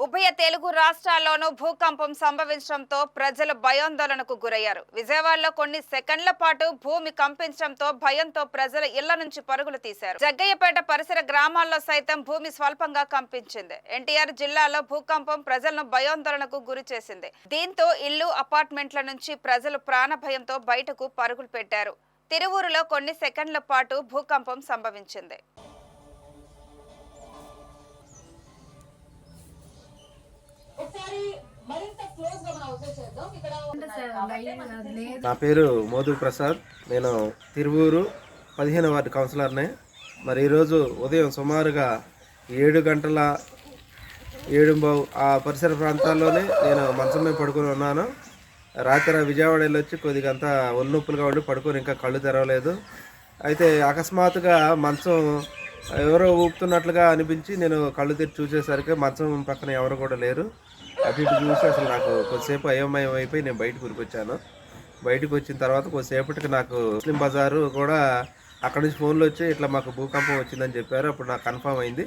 ఉభయ తెలుగు రాష్ట్రాల్లోనూ భూకంపం సంభవించడంతో ప్రజలు భయాందోళనకు గురయ్యారు. విజయవాడలో కొన్ని సెకండ్ల పాటు భూమి కంపించడంతో భయంతో ప్రజలు ఇళ్ల నుంచి పరుగులు తీశారు. జగ్గయ్యపేట పరిసర గ్రామాల్లో సైతం భూమి స్వల్పంగా కంపించింది. ఎన్టీఆర్ జిల్లాలో భూకంపం ప్రజలను భయాందోళనకు గురి చేసింది. దీంతో ఇళ్లు, అపార్ట్మెంట్ల నుంచి ప్రజలు ప్రాణ భయంతో బయటకు పరుగులు పెట్టారు. తిరువూరులో కొన్ని సెకండ్ల పాటు భూకంపం సంభవించింది. నా పేరు మోదు ప్రసాద్. నేను తిరువూరు 15వ వార్డు కౌన్సిలర్ని. మరి ఈరోజు ఉదయం సుమారుగా 7 గంటల 7:15 ఆ పరిసర ప్రాంతాల్లోనే నేను మంచం మీద పడుకొని ఉన్నాను. రాత్రి విజయవాడ వెళ్ళి వచ్చి కొద్దిగా అంతా ఒళ్ళొప్పులుగా ఉండి పడుకొని ఇంకా కళ్ళు తెరవలేదు. అయితే అకస్మాత్తుగా మంచం ఎవరో ఊపుతున్నట్లుగా అనిపించి నేను కళ్ళు తెరిచి చూసేసరికి మంచం పక్కన ఎవరు కూడా లేరు. అటు ఇటు చూసి అసలు నాకు కొద్దిసేపు అయోమయం అయిపోయి నేను బయటకు ఉరికొచ్చాను. బయటకు వచ్చిన తర్వాత కొద్దిసేపటికి నాకు ముస్లిం బజారు కూడా అక్కడి నుంచి ఫోన్లు వచ్చి ఇట్లా మాకు భూకంపం వచ్చిందని చెప్పారు. అప్పుడు నాకు కన్ఫర్మ్ అయింది.